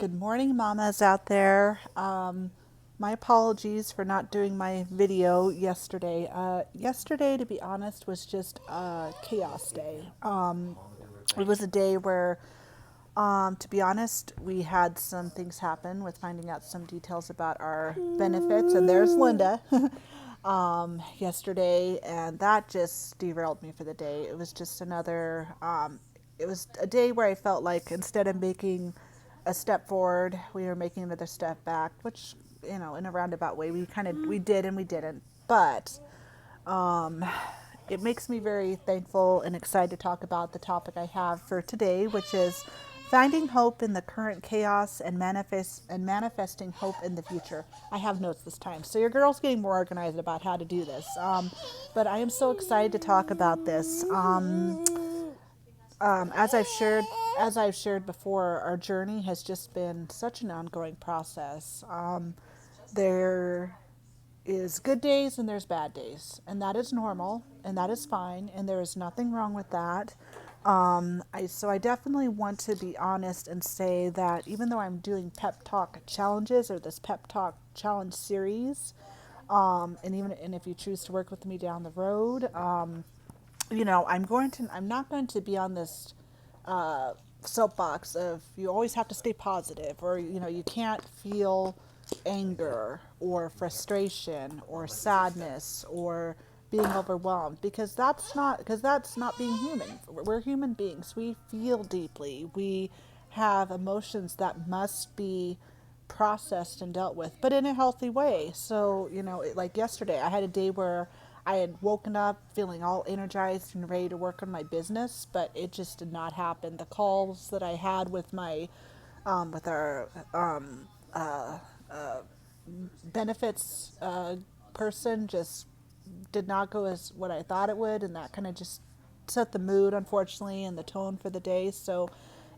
Good morning, mamas out there. My apologies for not doing my video yesterday. Yesterday, to be honest, was just a chaos day. It was a day where, to be honest, we had some things happen with finding out some details about our benefits, and there's Linda. Yesterday, and that just derailed me for the day. It was just another, it was a day where I felt like instead of making a step forward, we were making another step back, which, in a roundabout way, we did and we didn't. But it makes me very thankful and excited to talk about the topic I have for today, which is finding hope in the current chaos and manifesting hope in the future. I have notes this time, so your girl's getting more organized about how to do this. But I am so excited to talk about this. As I've shared before, our journey has just been such an ongoing process. There is good days and there's bad days, and that is normal and that is fine, and there is nothing wrong with that. I definitely want to be honest and say that even though I'm doing pep talk challenges or this pep talk challenge series, and if you choose to work with me down the road, I'm not going to be on this soapbox of you always have to stay positive, or you can't feel anger or frustration or sadness or being overwhelmed, because that's not being human. We're human beings. We feel deeply. We have emotions that must be processed and dealt with, but in a healthy way. So, like yesterday, I had a day where I had woken up feeling all energized and ready to work on my business, but it just did not happen. The calls that I had with our benefits person just did not go as what I thought it would, and that kind of just set the mood, unfortunately, and the tone for the day. So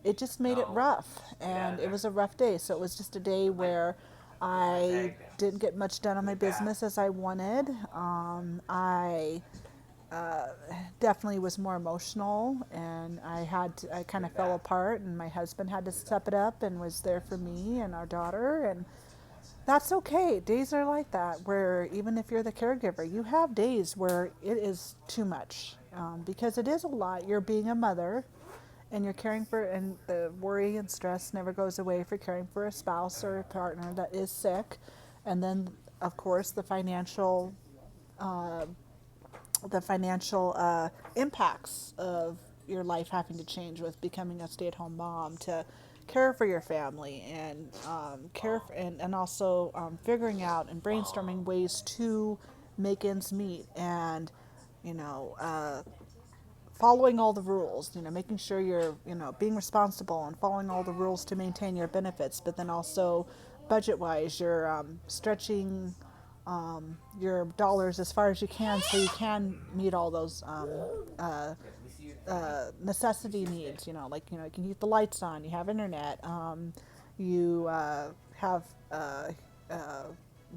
it just made it rough, and it was a rough day. So it was just a day where I didn't get much done on my business as I wanted. I definitely was more emotional, and I kind of fell apart, and my husband had to step it up and was there for me and our daughter, and that's okay. Days are like that, where even if you're the caregiver, you have days where it is too much, because it is a lot. You're being a mother, and you're caring for, and the worry and stress never goes away for caring for a spouse or a partner that is sick. And then, of course, the financial impacts of your life having to change with becoming a stay-at-home mom to care for your family, and and also figuring out and brainstorming ways to make ends meet, and you know uh, following all the rules, making sure you're, being responsible and following all the rules to maintain your benefits, but then also budget wise, you're stretching your dollars as far as you can so you can meet all those necessity needs, you can keep the lights on, you have internet, you have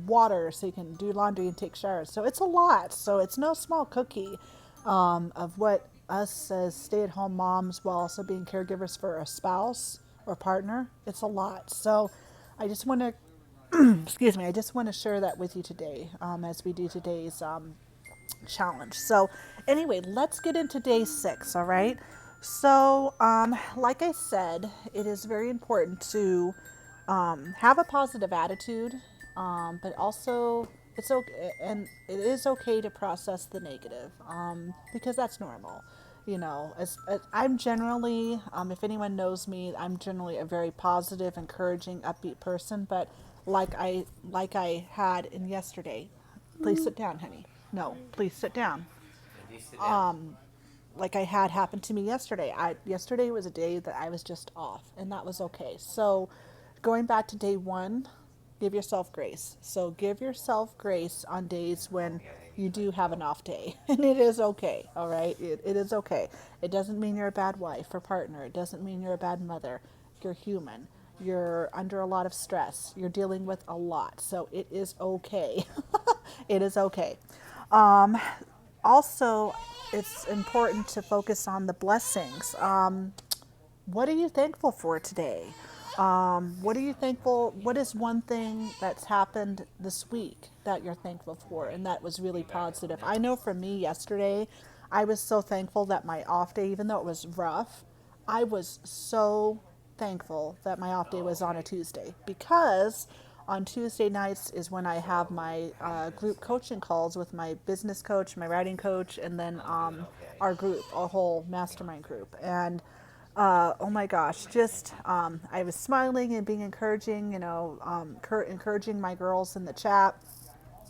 water so you can do laundry and take showers. So it's a lot. So it's no small cookie of what us as stay-at-home moms, while also being caregivers for a spouse or partner, it's a lot. So I just want to, excuse me, I just want to share that with you today, as we do today's challenge. So anyway, let's get into day 6. All right. So like I said, it is very important to have a positive attitude, but also it's okay, and it is okay to process the negative, because that's normal. As I'm generally, if anyone knows me, I'm generally a very positive, encouraging, upbeat person. But like I had in yesterday, please sit down, honey. No, please sit down. Like I had happened to me yesterday. Yesterday was a day that I was just off, and that was okay. So, going back to day 1, give yourself grace. So give yourself grace on days when you do have an off day, and it is okay. All right, it is okay. It doesn't mean you're a bad wife or partner. It doesn't mean you're a bad mother. You're human. You're under a lot of stress. You're dealing with a lot. So it is okay. It is okay. Also, it's important to focus on the blessings. What are you thankful for today? What are you thankful? What is one thing that's happened this week that you're thankful for and that was really positive? I know for me yesterday, I was so thankful that my off day, even though it was rough, I was so thankful that my off day was on a Tuesday because on Tuesday nights is when I have my group coaching calls with my business coach, my writing coach, and then our group, our whole mastermind group. And oh my gosh, just I was smiling and being encouraging, encouraging my girls in the chat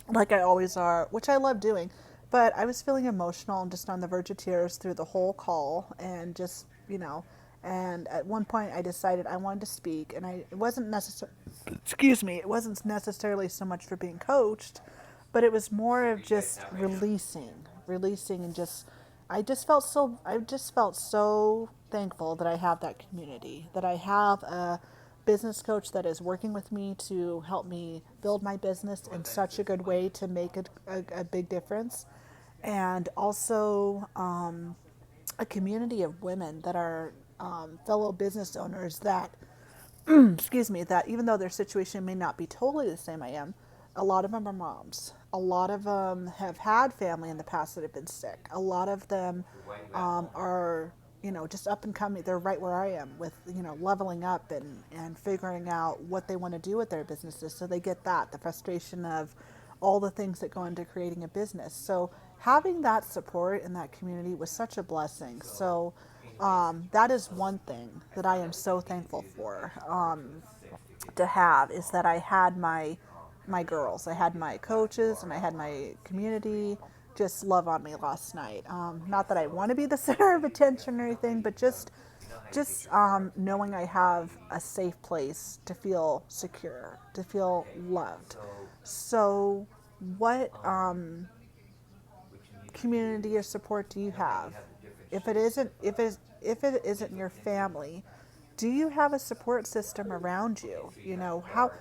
like I always are, which I love doing. But I was feeling emotional and just on the verge of tears through the whole call, and just and at one point I decided I wanted to speak, and it wasn't necessary. Excuse me, it wasn't necessarily so much for being coached, but it was more of just releasing, and just I just felt so thankful that I have that community, that I have a business coach that is working with me to help me build my business in such a good way to make a big difference. And also a community of women that are fellow business owners that, excuse me, that even though their situation may not be totally the same I am, a lot of them are moms. A lot of them have had family in the past that have been sick. A lot of them are, just up and coming. They're right where I am with, leveling up and figuring out what they want to do with their businesses. So they get that, the frustration of all the things that go into creating a business. So having that support in that community was such a blessing. So that is one thing that I am so thankful for to have, is that I had my girls, I had my coaches, and I had my community just love on me last night. Not that I want to be the center of attention or anything, but just knowing I have a safe place to feel secure, to feel loved. So, what community or support do you have? If it isn't your family, do you have a support system around you? How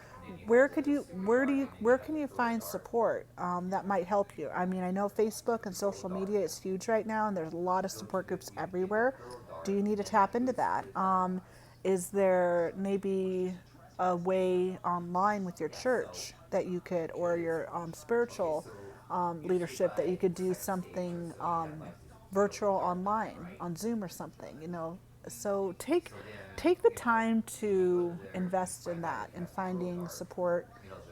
where can you find support that might help you? I mean, I know Facebook and social media is huge right now, and there's a lot of support groups everywhere. Do you need to tap into that? Is there maybe a way online with your church that you could, or your spiritual leadership, that you could do something virtual online on Zoom or something? So take the time to invest in that and finding support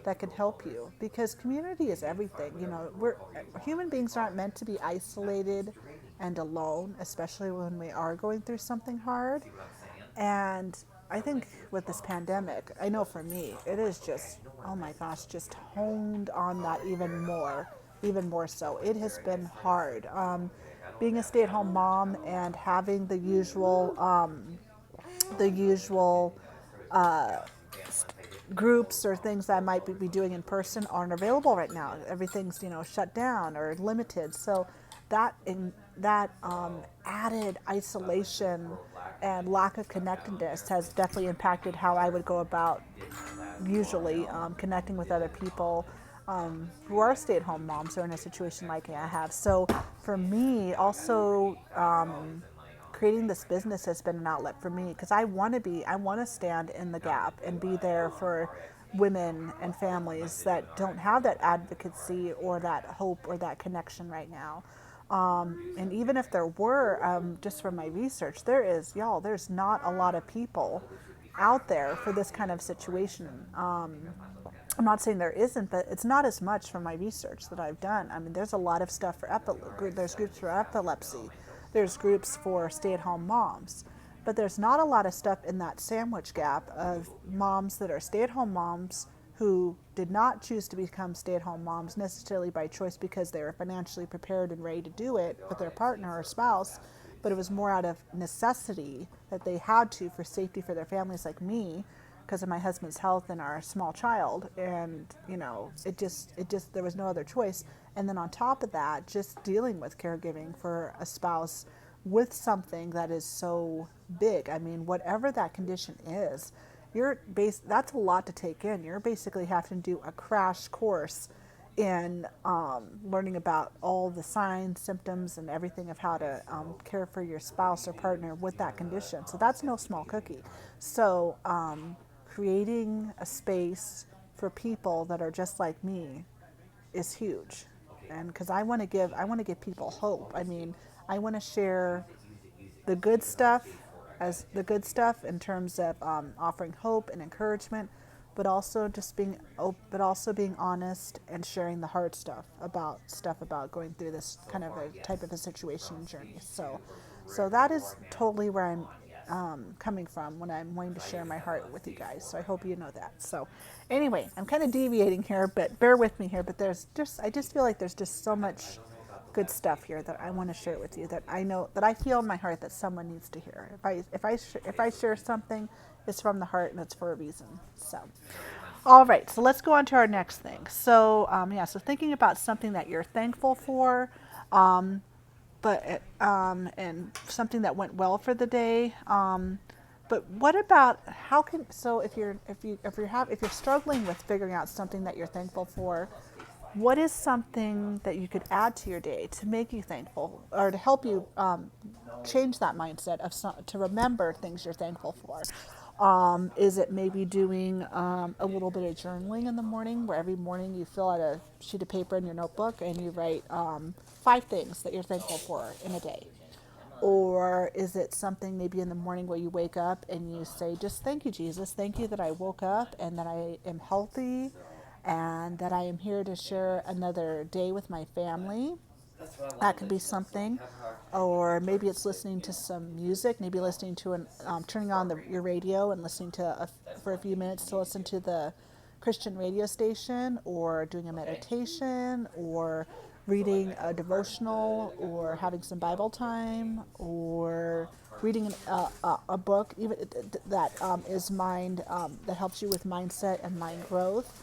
that can help you, because community is everything. We're human beings aren't meant to be isolated and alone, especially when we are going through something hard. And I think with this pandemic, I know for me, it is just, oh my gosh, just honed on that even more so. It has been hard. Being a stay-at-home mom and having the usual groups or things that I might be doing in person aren't available right now. Everything's shut down or limited. So that added isolation and lack of connectedness has definitely impacted how I would go about usually connecting with other people who are stay-at-home moms or in a situation like I have. So for me, also creating this business has been an outlet for me, because I want to stand in the gap and be there for women and families that don't have that advocacy or that hope or that connection right now. And even if there were, just from my research, there's not a lot of people out there for this kind of situation. I'm not saying there isn't, but it's not as much from my research that I've done. I mean, there's a lot of stuff for there's groups for epilepsy, there's groups for stay-at-home moms, but there's not a lot of stuff in that sandwich gap of moms that are stay-at-home moms who did not choose to become stay-at-home moms necessarily by choice because they were financially prepared and ready to do it with their partner or spouse, but it was more out of necessity that they had to, for safety for their families, like me, because of my husband's health and our small child. And it just there was no other choice. And then on top of that, just dealing with caregiving for a spouse with something that is so big. I mean, whatever that condition is, that's a lot to take in. You're basically having to do a crash course in learning about all the signs, symptoms, and everything of how to care for your spouse or partner with that condition. So that's no small cookie. So creating a space for people that are just like me is huge. And because I want to give people hope. I mean, I want to share the good stuff as the good stuff in terms of offering hope and encouragement, but also but also being honest and sharing the hard stuff about going through this kind of a type of a situation and journey. So that is totally where I'm coming from when I'm wanting to share my heart with you guys. So I hope you know that. So anyway, I'm kind of deviating here, but bear with me here. But I just feel like there's just so much good stuff here that I want to share with you that I know that I feel in my heart that someone needs to hear. If I share something, it's from the heart and it's for a reason. So, all right. So let's go on to our next thing. So so thinking about something that you're thankful for, and something that went well for the day. But what about how can so if you're struggling with figuring out something that you're thankful for, what is something that you could add to your day to make you thankful or to help you change that mindset to remember things you're thankful for? Is it maybe doing a little bit of journaling in the morning, where every morning you fill out a sheet of paper in your notebook and you write 5 things that you're thankful for in a day? Or is it something maybe in the morning where you wake up and you say, just thank you, Jesus. Thank you that I woke up and that I am healthy and that I am here to share another day with my family. That could be something. Or maybe it's listening to some music, maybe listening to turning on your radio and listening for a few minutes to listen to the Christian radio station, or doing a meditation, or reading a devotional, or having some Bible time, or reading a book even that is that helps you with mindset and mind growth.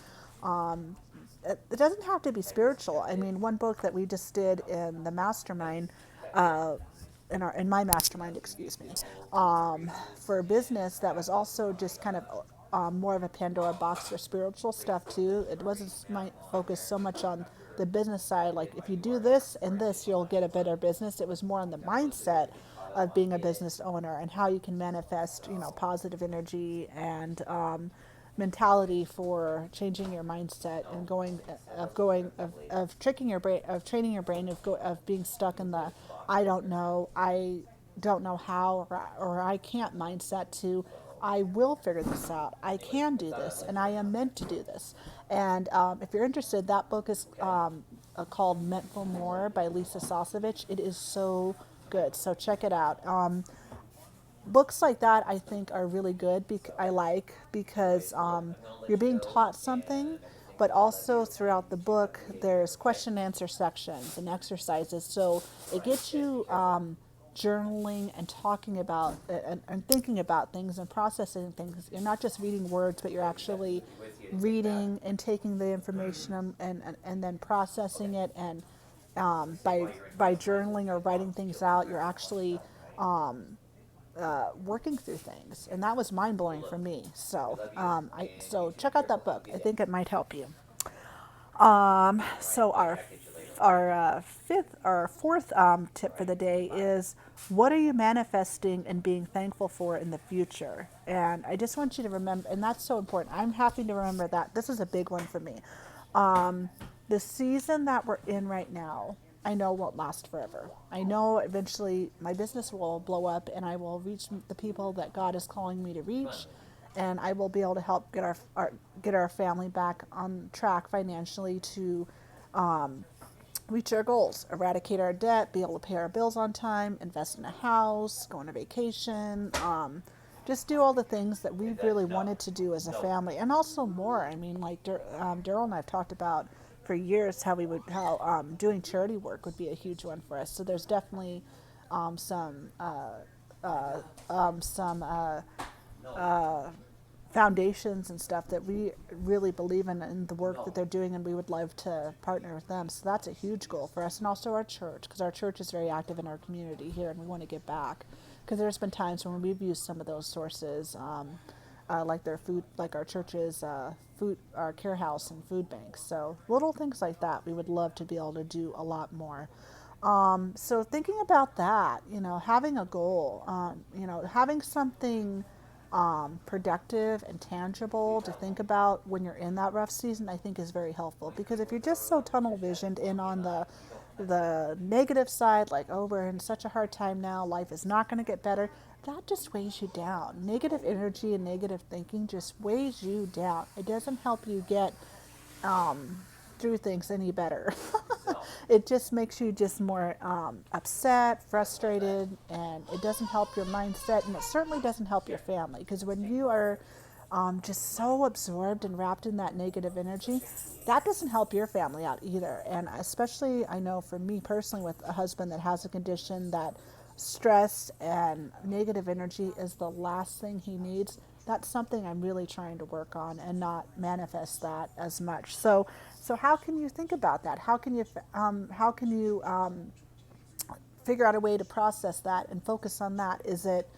It doesn't have to be spiritual. I mean, one book that we just did in the mastermind, in my mastermind, excuse me, for business, that was also just kind of more of a Pandora box for spiritual stuff too. It wasn't focused so much on the business side, like if you do this and this, you'll get a better business. It was more on the mindset of being a business owner and how you can manifest, positive energy and mentality for changing your mindset and of tricking your brain, of training your brain, of being stuck in the I don't know how, or I can't mindset, to I will figure this out, I can do this, and I am meant to do this. And if you're interested, that book is called Meant for More by Lisa Sosovich. It is so good, so check it out. Books like that I think are really good. I like because you're being taught something, but also throughout the book there's question and answer sections and exercises. So it gets you journaling and talking about and thinking about things and processing things. You're not just reading words, but you're actually reading and taking the information and then processing it. And by journaling or writing things out, you're actually working through things, and that was mind blowing for me. So check out that book. I think it might help you. So our fourth tip for the day is, what are you manifesting and being thankful for in the future? And I just want you to remember, and that's so important. I'm happy to remember that. This is a big one for me. The season that we're in right now, I know won't last forever. I know eventually my business will blow up and I will reach the people that God is calling me to reach, and I will be able to help get our family back on track financially to reach our goals, eradicate our debt, be able to pay our bills on time, invest in a house, go on a vacation, just do all the things that we really wanted to do as a family, and also more. I mean, like Daryl and I have talked about for years how doing charity work would be a huge one for us. So there's definitely some foundations and stuff that we really believe in the work that they're doing, and we would love to partner with them. So that's a huge goal for us, and also our church, because our church is very active in our community here, and we want to give back. Because there's been times when we've used some of those sources, like their food, like our church's food, our care house and food banks. So little things like that, we would love to be able to do a lot more. So thinking about that, having a goal, having something productive and tangible to think about when you're in that rough season, I think is very helpful. Because if you're just so tunnel visioned in on the negative side, like, oh, we're in such a hard time now, life is not going to get better, that just weighs you down. Negative energy and negative thinking just weighs you down. It doesn't help you get through things any better. It just makes you just more upset, frustrated, and it doesn't help your mindset, and it certainly doesn't help your family. Because when you are just so absorbed and wrapped in that negative energy, that doesn't help your family out either. And especially, I know for me personally, with a husband that has a condition that stress and negative energy is the last thing he needs, that's something I'm really trying to work on and not manifest that as much. So how can you think about that? How can you figure out a way to process that and focus on that? Is it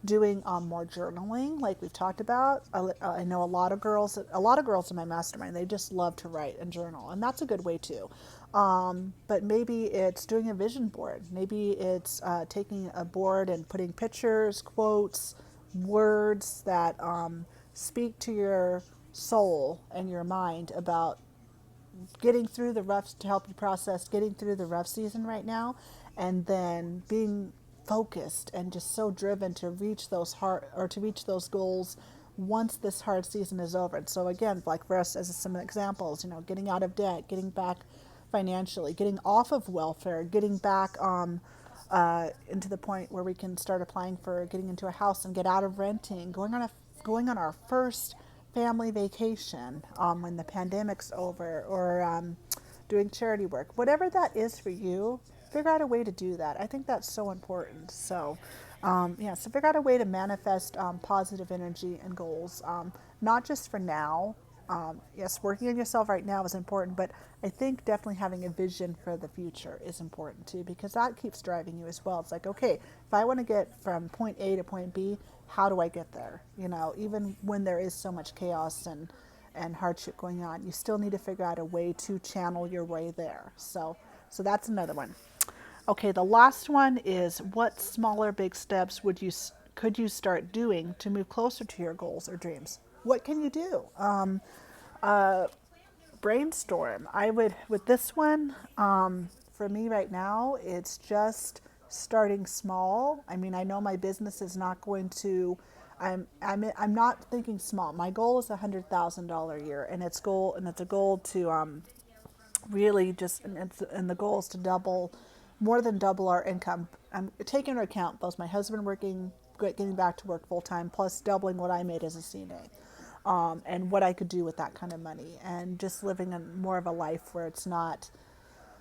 doing more journaling, like we've talked about? I know a lot of girls in my mastermind, they just love to write and journal, and that's a good way too. But maybe it's doing a vision board. Maybe it's taking a board and putting pictures, quotes, words that speak to your soul and your mind about getting through the rough, to help you process getting through the rough season right now, and then being focused and just so driven to reach those goals once this hard season is over. And so again, like for us, as some examples, getting out of debt, getting back financially, getting off of welfare, getting back into the point where we can start applying for getting into a house and get out of renting, going on our first family vacation when the pandemic's over, or doing charity work, whatever that is for you. Figure out a way to do that. I think that's so important. So so figure out a way to manifest positive energy and goals, not just for now. Yes, working on yourself right now is important, but I think definitely having a vision for the future is important too, because that keeps driving you as well. It's like, okay, if I want to get from point A to point B, how do I get there? Even when there is so much chaos and hardship going on, you still need to figure out a way to channel your way there. So that's another one. Okay, the last one is, what smaller big steps could you start doing to move closer to your goals or dreams? What can you do? Brainstorm. I would, with this one, for me right now, it's just starting small. I mean, I know my business is not going to. I'm not thinking small. My goal is $100,000 a year, and it's a goal to really just, and the goal is to more than double our income. I'm taking into account both my husband working, getting back to work full time, plus doubling what I made as a CNA. And what I could do with that kind of money, and just living in more of a life where it's not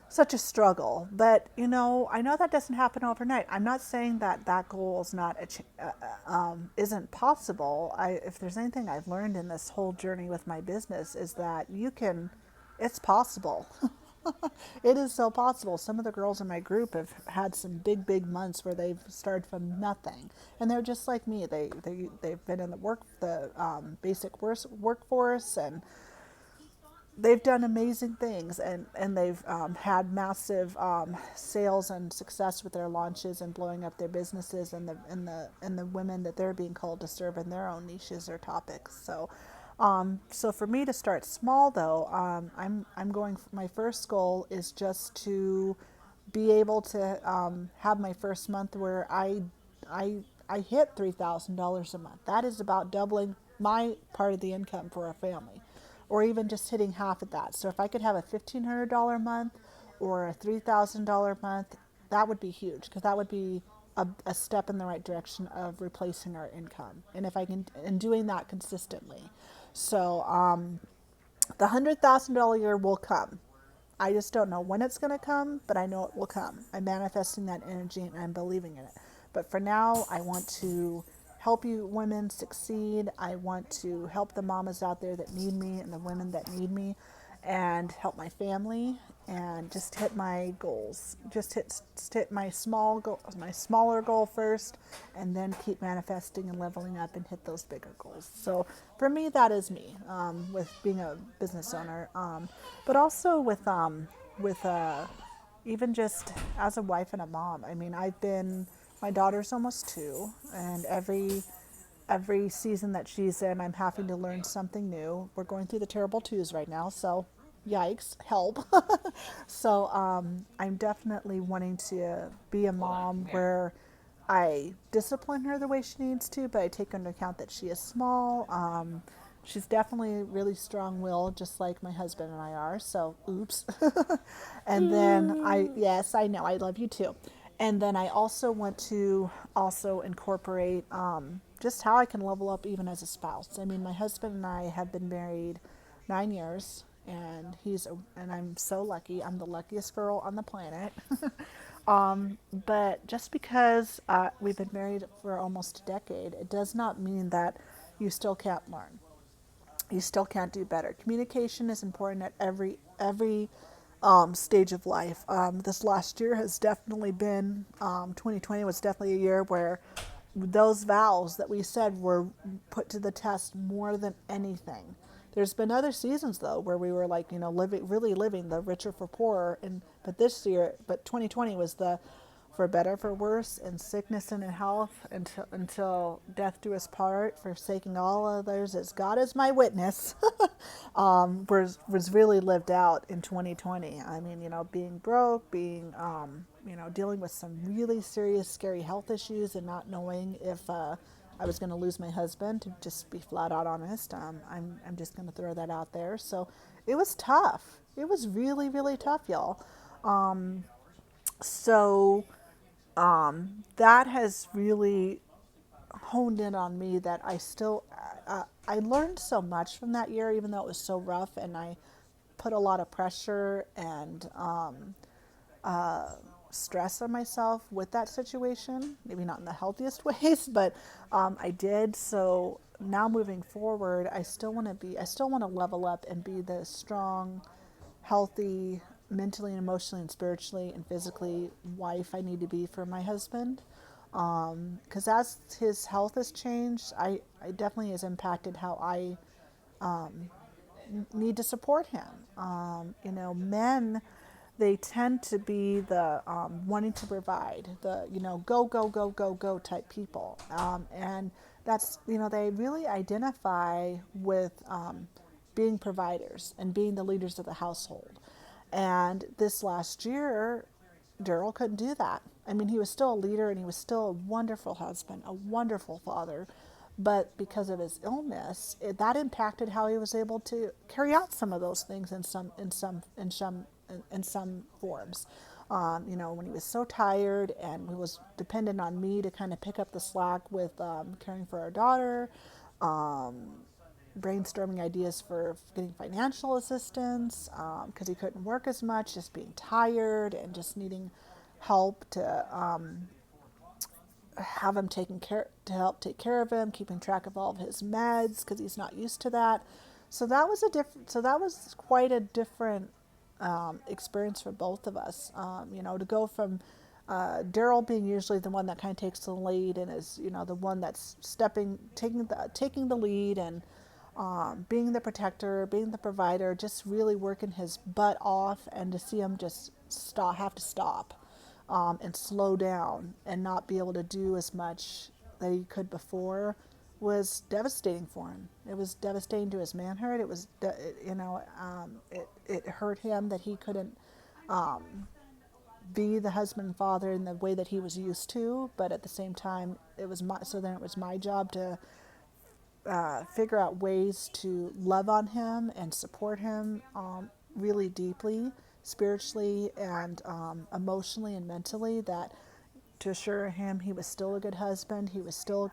such a struggle. But I know that doesn't happen overnight. I'm not saying that goal is not isn't possible. If there's anything I've learned in this whole journey with my business, is that it's possible. It is so possible. Some of the girls in my group have had some big months where they've started from nothing, and they're just like me. They've been in the basic workforce, and they've done amazing things, and they've had massive sales and success with their launches and blowing up their businesses, and the women that they're being called to serve in their own niches or topics. So for me to start small, though, my first goal is just to be able to have my first month where I hit $3,000 a month. That is about doubling my part of the income for our family, or even just hitting half of that. So if I could have a $1,500 month or a $3,000 month, that would be huge, because that would be a step in the right direction of replacing our income. And if I can, and doing that consistently. So the $100,000 year will come. I just don't know when it's going to come, but I know it will come. I'm manifesting that energy and I'm believing in it. But for now, I want to help you women succeed. I want to help the mamas out there that need me, and the women that need me, and help my family, and just hit my goals. Just hit my smaller goal first, and then keep manifesting and leveling up and hit those bigger goals. So for me, that is me, with being a business owner, but also with even just as a wife and a mom. I mean, my daughter's almost 2, and every season that she's in, I'm having to learn something new. We're going through the terrible twos right now, so yikes, help. So I'm definitely wanting to be a mom where I discipline her the way she needs to, but I take into account that she is small. She's definitely really strong-willed, just like my husband and I are. So, oops. And then yes, I know, I love you too. And then I also want to also incorporate just how I can level up even as a spouse. I mean, my husband and I have been married 9 years, and and I'm so lucky. I'm the luckiest girl on the planet. But just because we've been married for almost a decade, it does not mean that you still can't learn. You still can't do better. Communication is important at every stage of life. This last year has definitely been 2020 was definitely a year where those vows that we said were put to the test more than anything. There's been other seasons though where we were like, living, really living the richer for poorer, and but 2020 was the for better, for worse, in sickness and in health, until death do us part, forsaking all others, as God is my witness, was really lived out in 2020. I mean, being broke, dealing with some really serious, scary health issues, and not knowing if I was going to lose my husband, to just be flat out honest. I'm just going to throw that out there. So it was tough. It was really, really tough, y'all. So that has really honed in on me that I learned so much from that year, even though it was so rough, and I put a lot of pressure and stress on myself with that situation. Maybe not in the healthiest ways, but I did. So now moving forward, I still want to level up and be the strong, healthy, mentally and emotionally and spiritually and physically wife I need to be for my husband. Because as his health has changed, I definitely has impacted how I need to support him. Men, they tend to be the wanting to provide, the go go go go go type people, and that's they really identify with being providers and being the leaders of the household. And this last year, Daryl couldn't do that. I mean, he was still a leader and he was still a wonderful husband, a wonderful father, but because of his illness, that impacted how he was able to carry out some of those things in some forms. When he was so tired and he was dependent on me to kind of pick up the slack with caring for our daughter, brainstorming ideas for getting financial assistance because he couldn't work as much, just being tired and just needing help to have him taken care to help take care of him, keeping track of all of his meds because he's not used to that. So that was quite a different experience for both of us. To go from Daryl being usually the one that kind of takes the lead and is the one that's taking the lead and being the protector, being the provider, just really working his butt off, and to see him just have to stop and slow down and not be able to do as much that he could before was devastating for him. It was devastating to his manhood. It was, it hurt him that he couldn't be the husband and father in the way that he was used to. But at the same time, it was my job to figure out ways to love on him and support him really deeply, spiritually and emotionally and mentally, that to assure him he was still a good husband, he was still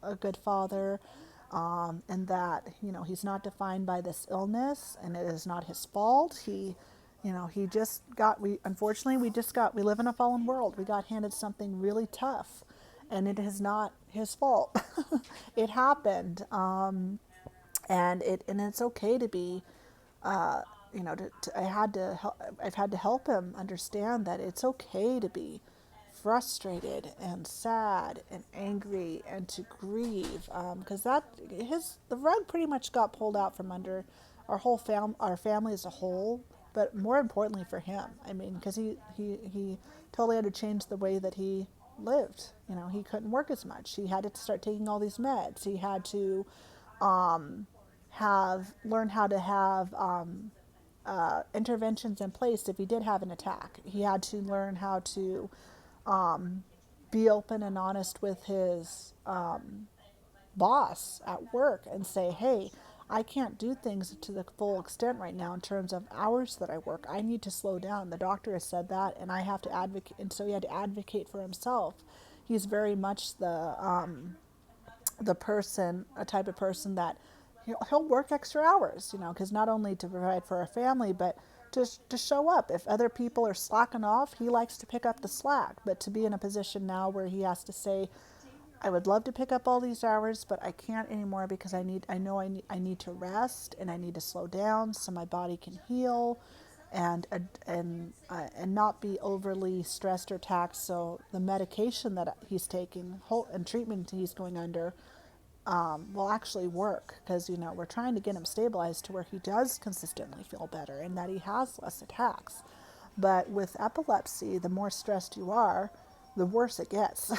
a good father, and that he's not defined by this illness, and it is not his fault. He just got we live in a fallen world. We got handed something really tough, and it is not his fault. It happened, and it's okay to be I've had to help him understand that it's okay to be frustrated and sad and angry and to grieve, because the rug pretty much got pulled out from under our family as a whole, but more importantly for him. I mean, because he totally had to change the way that he lived. You know, he couldn't work as much. He had to start taking all these meds. He had to um, have learn how to have interventions in place if he did have an attack. He had to learn how to be open and honest with his boss at work and say, hey, I can't do things to the full extent right now in terms of hours that I work. I need to slow down. The doctor has said that, and I have to advocate. And so he had to advocate for himself. He's very much the person, a type of person that he'll work extra hours, you know, because not only to provide for our family, but to show up. If other people are slacking off, he likes to pick up the slack. But to be in a position now where he has to say, I would love to pick up all these hours, but I can't anymore because I need to rest and I need to slow down so my body can heal, and not be overly stressed or taxed. So the medication that he's taking and treatment he's going under will actually work, because you know we're trying to get him stabilized to where he does consistently feel better and that he has less attacks. But with epilepsy, the more stressed you are, the worse it gets.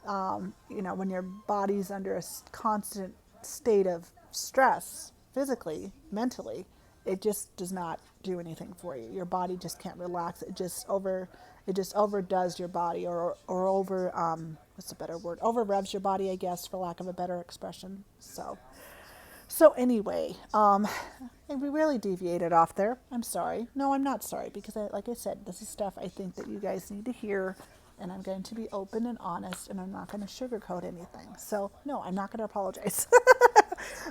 You know, when your body's under a constant state of stress, physically, mentally, it just does not do anything for you. Your body just can't relax. It just overdoes your body, or over, what's a better word? Over revs your body, I guess, for lack of a better expression. So anyway, and we really deviated off there. I'm sorry. No, I'm not sorry, because like I said, this is stuff I think that you guys need to hear, and I'm going to be open and honest, and I'm not going to sugarcoat anything. So no, I'm not going to apologize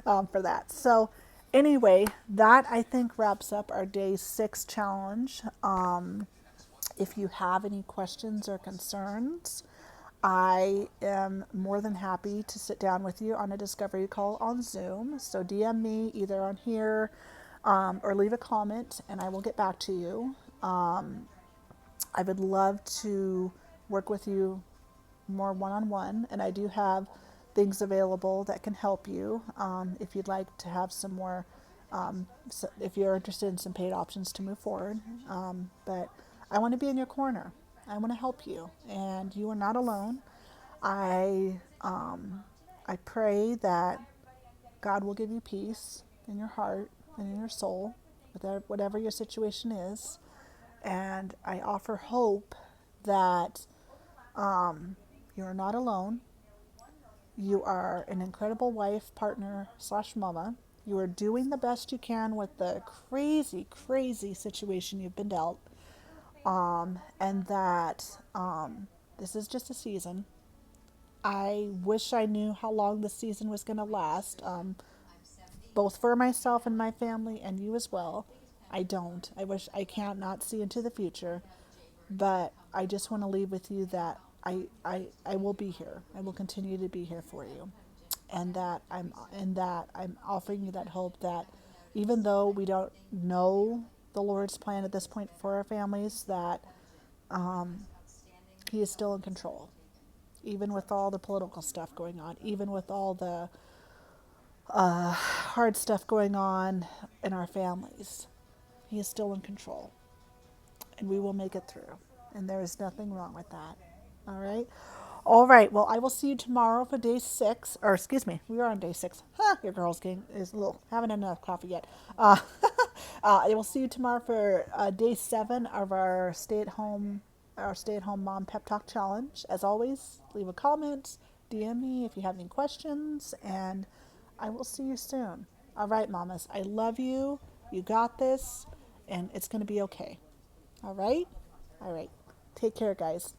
for that. So anyway, that I think wraps up our day 6 challenge. If you have any questions or concerns, I am more than happy to sit down with you on a discovery call on Zoom. So DM me either on here, or leave a comment and I will get back to you. I would love to work with you more one-on-one, and I do have things available that can help you, if you'd like to have some more, so if you're interested in some paid options to move forward. But I want to be in your corner. I want to help you, and you are not alone. I pray that God will give you peace in your heart and in your soul, whatever your situation is. And I offer hope that you are not alone. You are an incredible wife, partner, / mama. You are doing the best you can with the crazy, crazy situation you've been dealt. And that this is just a season. I wish I knew how long this season was going to last, both for myself and my family, and you as well. I don't. I wish I can't not see into the future, but I just want to leave with you that I will be here. I will continue to be here for you, and that I'm offering you that hope that even though we don't know the Lord's plan at this point for our families, that He is still in control, even with all the political stuff going on, even with all the hard stuff going on in our families. He is still in control, and we will make it through. And there is nothing wrong with that. All right. All right. Well, I will see you tomorrow for day 6, or excuse me, we are on day 6. Your girl's game is a little, haven't had enough coffee yet. I will see you tomorrow for day 7 of our stay-at-home mom pep talk challenge. As always, leave a comment, DM me if you have any questions, and I will see you soon. All right, mamas. I love you. You got this, and it's going to be okay. All right? All right. Take care, guys.